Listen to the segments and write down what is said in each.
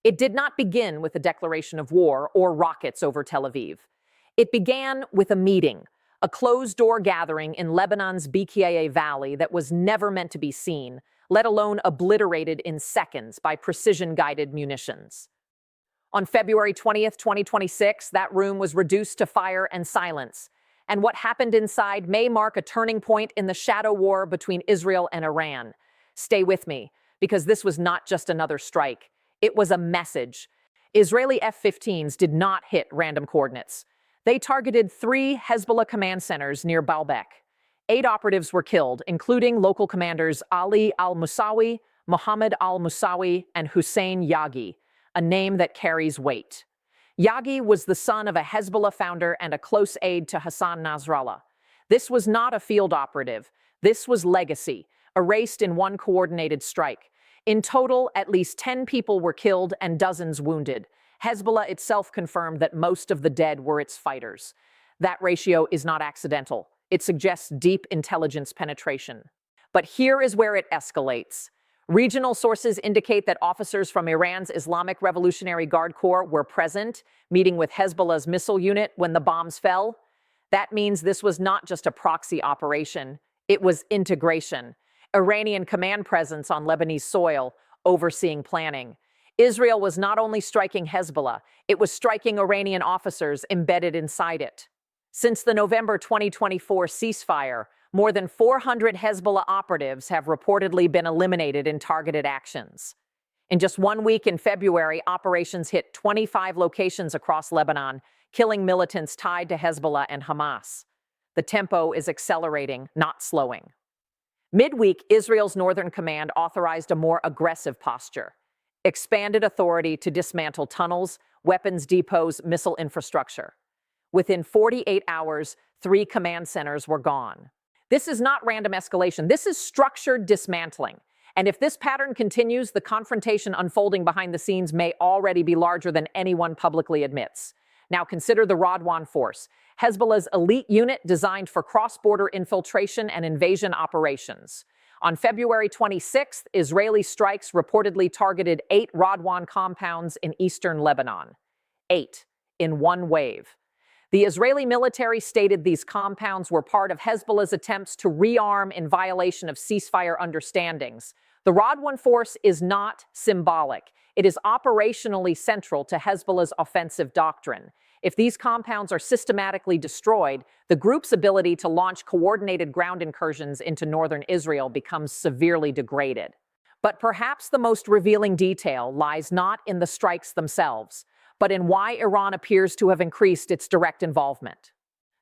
It did not begin with a declaration of war or rockets over Tel Aviv. It began with a meeting, a closed-door gathering in Lebanon's Bekaa Valley that was never meant to be seen, let alone obliterated in seconds by precision-guided munitions. On February 20th, 2026, that room was reduced to fire and silence, and what happened inside may mark a turning point in the shadow war between Israel and Iran. Stay with me, because this was not just another strike. It was a message. Israeli F-15s did not hit random coordinates. They targeted 3 Hezbollah command centers near Baalbek. 8 operatives were killed, including local commanders Ali al-Musawi, Mohammed al-Musawi, and Hussein Yaghi, a name that carries weight. Yaghi was the son of a Hezbollah founder and a close aide to Hassan Nasrallah. This was not a field operative. This was legacy, erased in one coordinated strike. In total, at least 10 people were killed and dozens wounded. Hezbollah itself confirmed that most of the dead were its fighters. That ratio is not accidental. It suggests deep intelligence penetration. But here is where it escalates. Regional sources indicate that officers from Iran's Islamic Revolutionary Guard Corps were present, meeting with Hezbollah's missile unit when the bombs fell. That means this was not just a proxy operation. It was integration. Iranian command presence on Lebanese soil, overseeing planning. Israel was not only striking Hezbollah, it was striking Iranian officers embedded inside it. Since the November 2024 ceasefire, more than 400 Hezbollah operatives have reportedly been eliminated in targeted actions. In just 1 week in February, operations hit 25 locations across Lebanon, killing militants tied to Hezbollah and Hamas. The tempo is accelerating, not slowing. Midweek, Israel's Northern Command authorized a more aggressive posture, expanded authority to dismantle tunnels, weapons depots, missile infrastructure. Within 48 hours, 3 command centers were gone. This is not random escalation. This is structured dismantling. And if this pattern continues, the confrontation unfolding behind the scenes may already be larger than anyone publicly admits. Now consider the Radwan Force, Hezbollah's elite unit designed for cross-border infiltration and invasion operations. On February 26th, Israeli strikes reportedly targeted 8 Radwan compounds in eastern Lebanon. 8 in one wave. The Israeli military stated these compounds were part of Hezbollah's attempts to rearm in violation of ceasefire understandings. The Radwan Force is not symbolic. It is operationally central to Hezbollah's offensive doctrine. If these compounds are systematically destroyed, the group's ability to launch coordinated ground incursions into northern Israel becomes severely degraded. But perhaps the most revealing detail lies not in the strikes themselves, but in why Iran appears to have increased its direct involvement.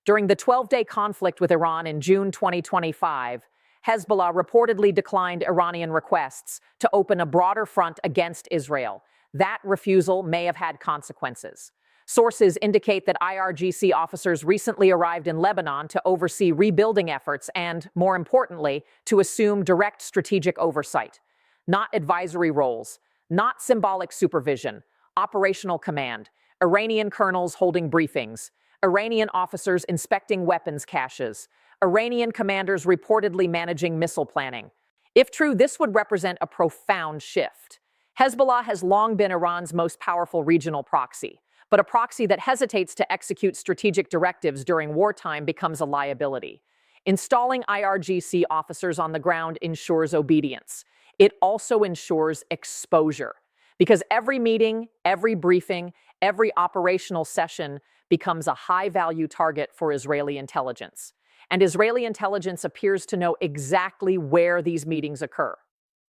During the 12-day conflict with Iran in June 2025, Hezbollah reportedly declined Iranian requests to open a broader front against Israel. That refusal may have had consequences. Sources indicate that IRGC officers recently arrived in Lebanon to oversee rebuilding efforts and, more importantly, to assume direct strategic oversight. Not advisory roles, not symbolic supervision, operational command, Iranian colonels holding briefings, Iranian officers inspecting weapons caches, Iranian commanders reportedly managing missile planning. If true, this would represent a profound shift. Hezbollah has long been Iran's most powerful regional proxy, but a proxy that hesitates to execute strategic directives during wartime becomes a liability. Installing IRGC officers on the ground ensures obedience. It also ensures exposure, because every meeting, every briefing, every operational session becomes a high-value target for Israeli intelligence. And Israeli intelligence appears to know exactly where these meetings occur.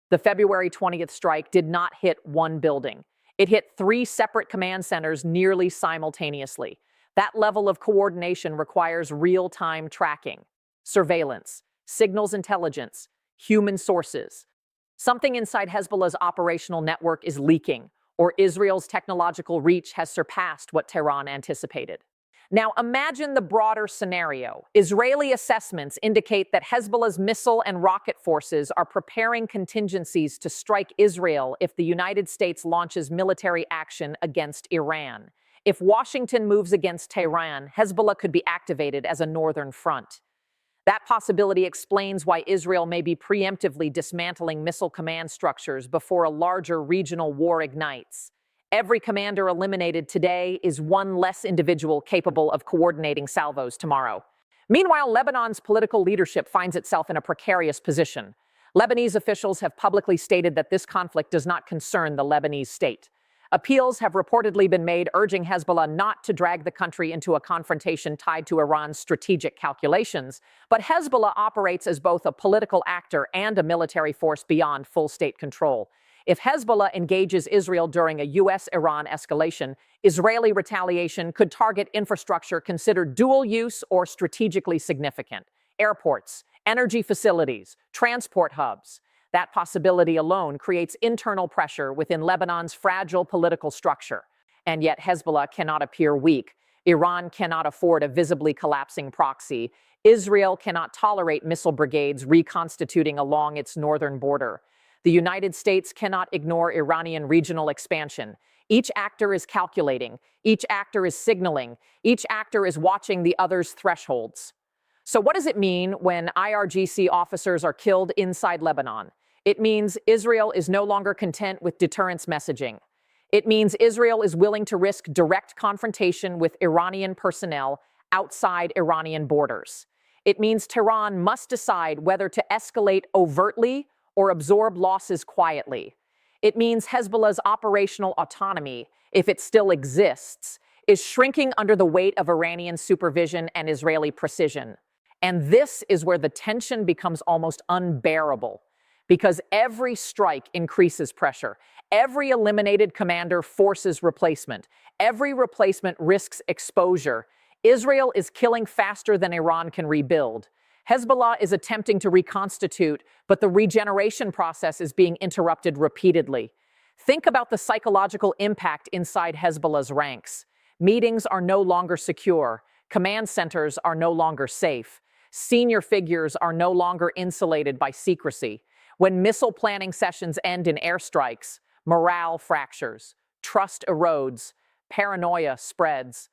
The February 20th strike did not hit one building. It hit 3 separate command centers nearly simultaneously. That level of coordination requires real-time tracking, surveillance, signals intelligence, human sources. Something inside Hezbollah's operational network is leaking, or Israel's technological reach has surpassed what Tehran anticipated. Now imagine the broader scenario. Israeli assessments indicate that Hezbollah's missile and rocket forces are preparing contingencies to strike Israel if the United States launches military action against Iran. If Washington moves against Tehran, Hezbollah could be activated as a northern front. That possibility explains why Israel may be preemptively dismantling missile command structures before a larger regional war ignites. Every commander eliminated today is one less individual capable of coordinating salvos tomorrow. Meanwhile, Lebanon's political leadership finds itself in a precarious position. Lebanese officials have publicly stated that this conflict does not concern the Lebanese state. Appeals have reportedly been made urging Hezbollah not to drag the country into a confrontation tied to Iran's strategic calculations, but Hezbollah operates as both a political actor and a military force beyond full state control. If Hezbollah engages Israel during a U.S.-Iran escalation, Israeli retaliation could target infrastructure considered dual-use or strategically significant: airports, energy facilities, transport hubs. That possibility alone creates internal pressure within Lebanon's fragile political structure. And yet Hezbollah cannot appear weak. Iran cannot afford a visibly collapsing proxy. Israel cannot tolerate missile brigades reconstituting along its northern border. The United States cannot ignore Iranian regional expansion. Each actor is calculating. Each actor is signaling. Each actor is watching the other's thresholds. So what does it mean when IRGC officers are killed inside Lebanon? It means Israel is no longer content with deterrence messaging. It means Israel is willing to risk direct confrontation with Iranian personnel outside Iranian borders. It means Tehran must decide whether to escalate overtly or absorb losses quietly. It means Hezbollah's operational autonomy, if it still exists, is shrinking under the weight of Iranian supervision and Israeli precision. And this is where the tension becomes almost unbearable, because every strike increases pressure. Every eliminated commander forces replacement. Every replacement risks exposure. Israel is killing faster than Iran can rebuild. Hezbollah is attempting to reconstitute, but the regeneration process is being interrupted repeatedly. Think about the psychological impact inside Hezbollah's ranks. Meetings are no longer secure. Command centers are no longer safe. Senior figures are no longer insulated by secrecy. When missile planning sessions end in airstrikes, morale fractures, trust erodes, paranoia spreads.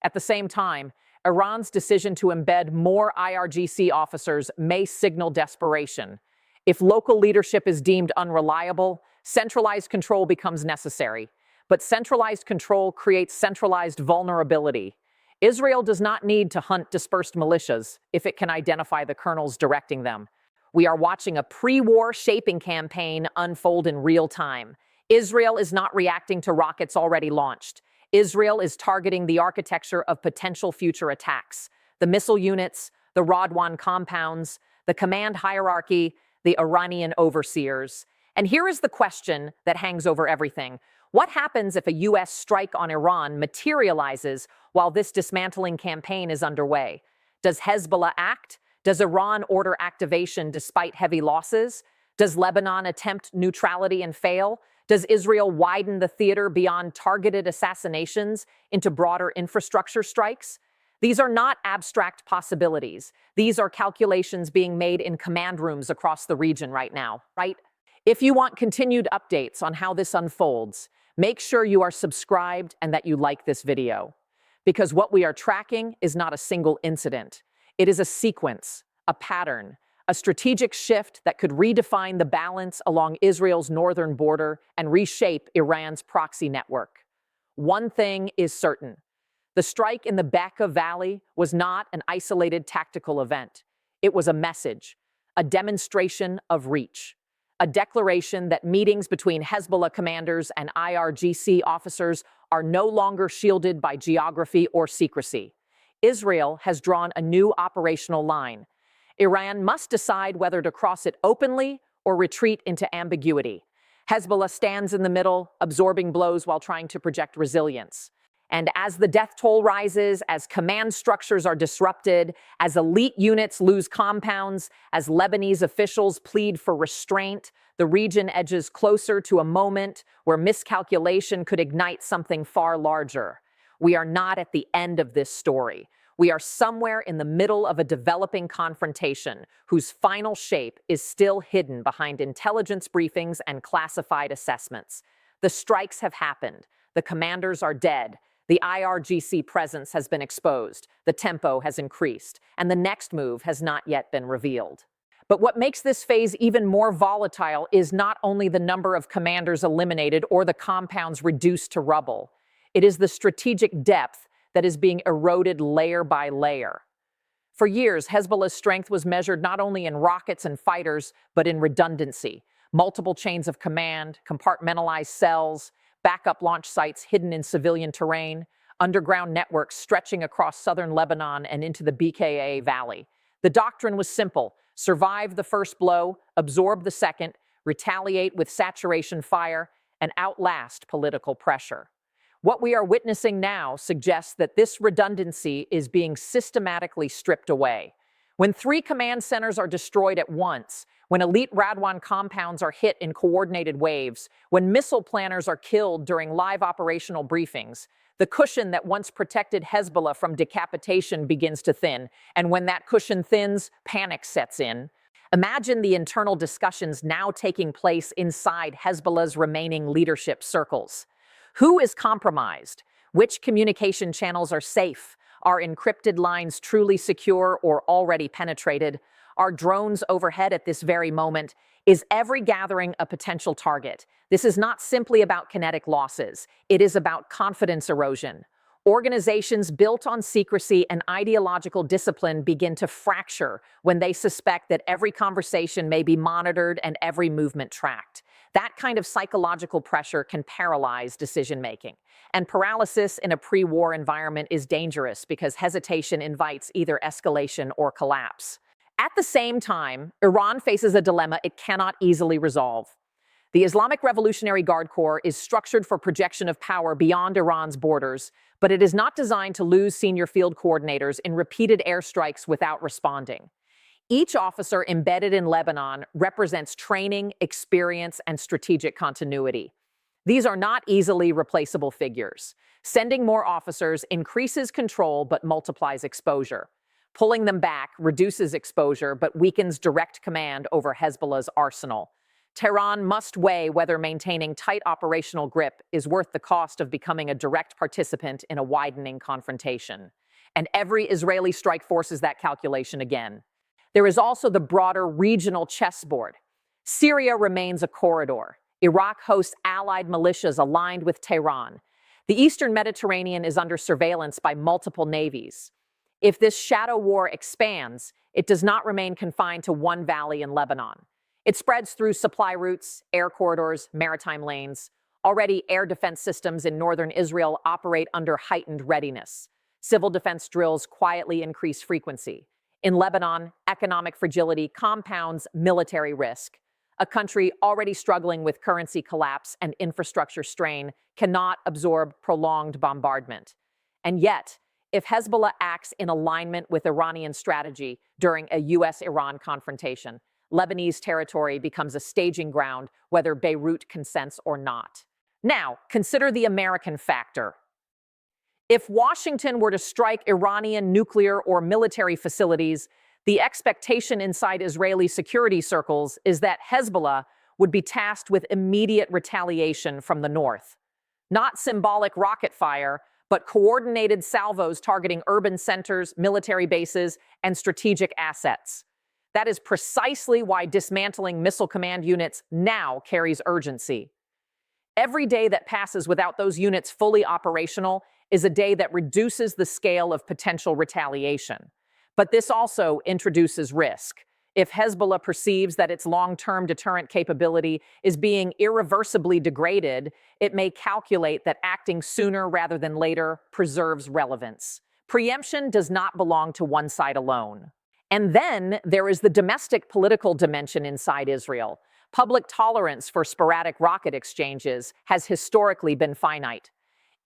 At the same time, Iran's decision to embed more IRGC officers may signal desperation. If local leadership is deemed unreliable, centralized control becomes necessary. But centralized control creates centralized vulnerability. Israel does not need to hunt dispersed militias if it can identify the colonels directing them. We are watching a pre-war shaping campaign unfold in real time. Israel is not reacting to rockets already launched. Israel is targeting the architecture of potential future attacks: the missile units, the Radwan compounds, the command hierarchy, the Iranian overseers. And here is the question that hangs over everything. What happens if a U.S. strike on Iran materializes while this dismantling campaign is underway? Does Hezbollah act? Does Iran order activation despite heavy losses? Does Lebanon attempt neutrality and fail? Does Israel widen the theater beyond targeted assassinations into broader infrastructure strikes? These are not abstract possibilities. These are calculations being made in command rooms across the region right now, right? If you want continued updates on how this unfolds, make sure you are subscribed and that you like this video. Because what we are tracking is not a single incident. It is a sequence, a pattern, a strategic shift that could redefine the balance along Israel's northern border and reshape Iran's proxy network. One thing is certain: the strike in the Bekaa Valley was not an isolated tactical event. It was a message, a demonstration of reach, a declaration that meetings between Hezbollah commanders and IRGC officers are no longer shielded by geography or secrecy. Israel has drawn a new operational line. Iran must decide whether to cross it openly or retreat into ambiguity. Hezbollah stands in the middle, absorbing blows while trying to project resilience. And as the death toll rises, as command structures are disrupted, as elite units lose compounds, as Lebanese officials plead for restraint, the region edges closer to a moment where miscalculation could ignite something far larger. We are not at the end of this story. We are somewhere in the middle of a developing confrontation whose final shape is still hidden behind intelligence briefings and classified assessments. The strikes have happened. The commanders are dead. The IRGC presence has been exposed. The tempo has increased. And the next move has not yet been revealed. But what makes this phase even more volatile is not only the number of commanders eliminated or the compounds reduced to rubble. It is the strategic depth that is being eroded layer by layer. For years, Hezbollah's strength was measured not only in rockets and fighters, but in redundancy. Multiple chains of command, compartmentalized cells, backup launch sites hidden in civilian terrain, underground networks stretching across southern Lebanon and into the BKA Valley. The doctrine was simple: survive the first blow, absorb the second, retaliate with saturation fire, and outlast political pressure. What we are witnessing now suggests that this redundancy is being systematically stripped away. When 3 command centers are destroyed at once, when elite Radwan compounds are hit in coordinated waves, when missile planners are killed during live operational briefings, the cushion that once protected Hezbollah from decapitation begins to thin, and when that cushion thins, panic sets in. Imagine the internal discussions now taking place inside Hezbollah's remaining leadership circles. Who is compromised? Which communication channels are safe? Are encrypted lines truly secure or already penetrated? Are drones overhead at this very moment? Is every gathering a potential target? This is not simply about kinetic losses. It is about confidence erosion. Organizations built on secrecy and ideological discipline begin to fracture when they suspect that every conversation may be monitored and every movement tracked. That kind of psychological pressure can paralyze decision-making. And paralysis in a pre-war environment is dangerous because hesitation invites either escalation or collapse. At the same time, Iran faces a dilemma it cannot easily resolve. The Islamic Revolutionary Guard Corps is structured for projection of power beyond Iran's borders, but it is not designed to lose senior field coordinators in repeated airstrikes without responding. Each officer embedded in Lebanon represents training, experience, and strategic continuity. These are not easily replaceable figures. Sending more officers increases control but multiplies exposure. Pulling them back reduces exposure but weakens direct command over Hezbollah's arsenal. Tehran must weigh whether maintaining tight operational grip is worth the cost of becoming a direct participant in a widening confrontation. And every Israeli strike forces that calculation again. There is also the broader regional chessboard. Syria remains a corridor. Iraq hosts allied militias aligned with Tehran. The Eastern Mediterranean is under surveillance by multiple navies. If this shadow war expands, it does not remain confined to one valley in Lebanon. It spreads through supply routes, air corridors, maritime lanes. Already, air defense systems in northern Israel operate under heightened readiness. Civil defense drills quietly increase frequency. In Lebanon, economic fragility compounds military risk. A country already struggling with currency collapse and infrastructure strain cannot absorb prolonged bombardment. And yet, if Hezbollah acts in alignment with Iranian strategy during a U.S.-Iran confrontation, Lebanese territory becomes a staging ground whether Beirut consents or not. Now, consider the American factor. If Washington were to strike Iranian nuclear or military facilities, the expectation inside Israeli security circles is that Hezbollah would be tasked with immediate retaliation from the north. Not symbolic rocket fire, but coordinated salvos targeting urban centers, military bases, and strategic assets. That is precisely why dismantling missile command units now carries urgency. Every day that passes without those units fully operational is a day that reduces the scale of potential retaliation. But this also introduces risk. If Hezbollah perceives that its long-term deterrent capability is being irreversibly degraded, it may calculate that acting sooner rather than later preserves relevance. Preemption does not belong to one side alone. And then there is the domestic political dimension inside Israel. Public tolerance for sporadic rocket exchanges has historically been finite.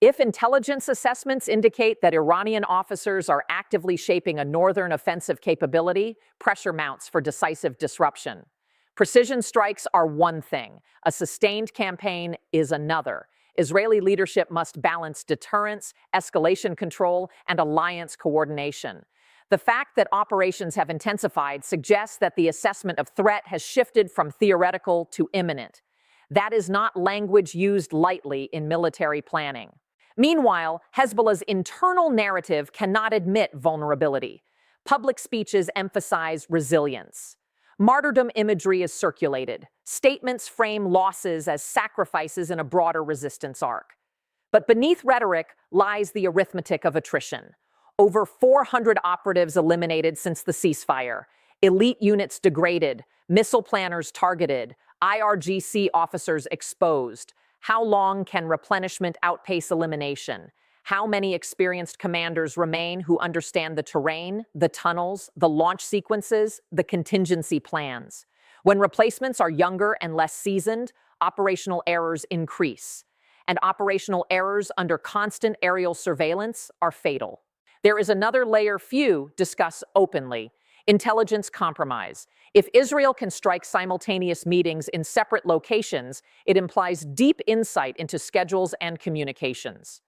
If intelligence assessments indicate that Iranian officers are actively shaping a northern offensive capability, pressure mounts for decisive disruption. Precision strikes are one thing. A sustained campaign is another. Israeli leadership must balance deterrence, escalation control, and alliance coordination. The fact that operations have intensified suggests that the assessment of threat has shifted from theoretical to imminent. That is not language used lightly in military planning. Meanwhile, Hezbollah's internal narrative cannot admit vulnerability. Public speeches emphasize resilience. Martyrdom imagery is circulated. Statements frame losses as sacrifices in a broader resistance arc. But beneath rhetoric lies the arithmetic of attrition. Over 400 operatives eliminated since the ceasefire. Elite units degraded, missile planners targeted, IRGC officers exposed. How long can replenishment outpace elimination? How many experienced commanders remain who understand the terrain, the tunnels, the launch sequences, the contingency plans? When replacements are younger and less seasoned, operational errors increase. And operational errors under constant aerial surveillance are fatal. There is another layer few discuss openly: intelligence compromise. If Israel can strike simultaneous meetings in separate locations, it implies deep insight into schedules and communications.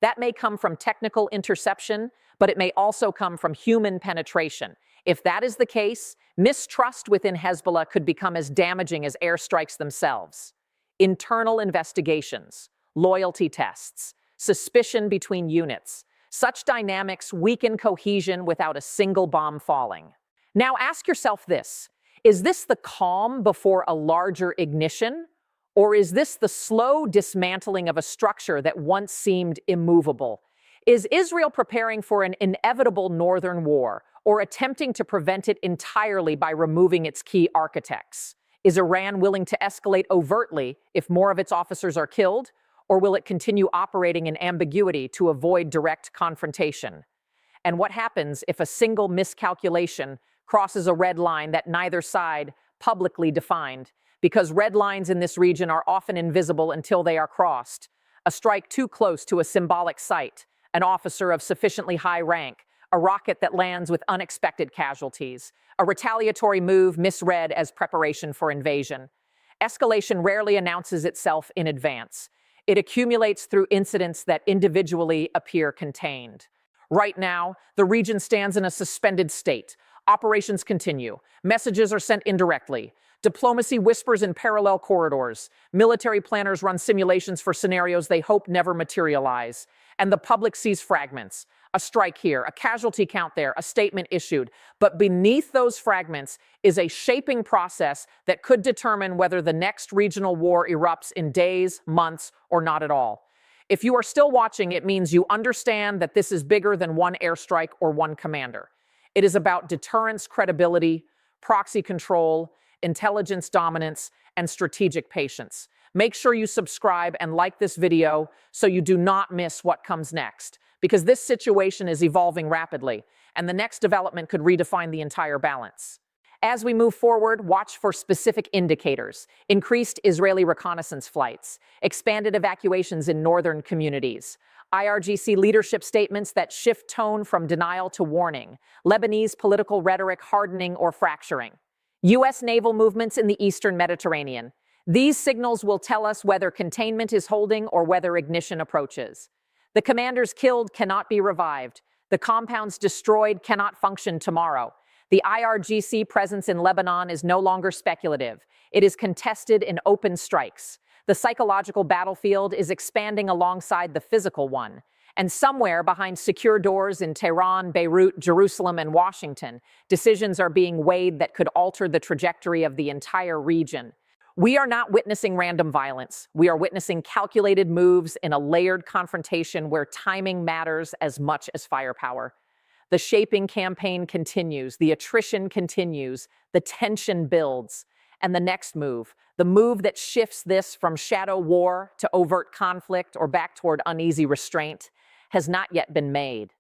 That may come from technical interception, but it may also come from human penetration. If that is the case, mistrust within Hezbollah could become as damaging as airstrikes themselves. Internal investigations, loyalty tests, suspicion between units. Such dynamics weaken cohesion without a single bomb falling. Now ask yourself this: is this the calm before a larger ignition? Or is this the slow dismantling of a structure that once seemed immovable? Is Israel preparing for an inevitable northern war, or attempting to prevent it entirely by removing its key architects? Is Iran willing to escalate overtly if more of its officers are killed, or will it continue operating in ambiguity to avoid direct confrontation? And what happens if a single miscalculation crosses a red line that neither side publicly defined? Because red lines in this region are often invisible until they are crossed. A strike too close to a symbolic site, an officer of sufficiently high rank, a rocket that lands with unexpected casualties, a retaliatory move misread as preparation for invasion. Escalation rarely announces itself in advance. It accumulates through incidents that individually appear contained. Right now, the region stands in a suspended state. Operations continue. Messages are sent indirectly. Diplomacy whispers in parallel corridors. Military planners run simulations for scenarios they hope never materialize. And the public sees fragments. A strike here, a casualty count there, a statement issued. But beneath those fragments is a shaping process that could determine whether the next regional war erupts in days, months, or not at all. If you are still watching, it means you understand that this is bigger than one airstrike or one commander. It is about deterrence, credibility, proxy control, intelligence dominance, and strategic patience. Make sure you subscribe and like this video so you do not miss what comes next, because this situation is evolving rapidly, and the next development could redefine the entire balance. As we move forward, watch for specific indicators: increased Israeli reconnaissance flights, expanded evacuations in northern communities, IRGC leadership statements that shift tone from denial to warning, Lebanese political rhetoric hardening or fracturing, U.S. naval movements in the eastern Mediterranean. These signals will tell us whether containment is holding or whether ignition approaches. The commanders killed cannot be revived. The compounds destroyed cannot function tomorrow. The IRGC presence in Lebanon is no longer speculative. It is contested in open strikes. The psychological battlefield is expanding alongside the physical one. And somewhere behind secure doors in Tehran, Beirut, Jerusalem, and Washington, decisions are being weighed that could alter the trajectory of the entire region. We are not witnessing random violence. We are witnessing calculated moves in a layered confrontation where timing matters as much as firepower. The shaping campaign continues, the attrition continues, the tension builds. And the next move, the move that shifts this from shadow war to overt conflict or back toward uneasy restraint, has not yet been made.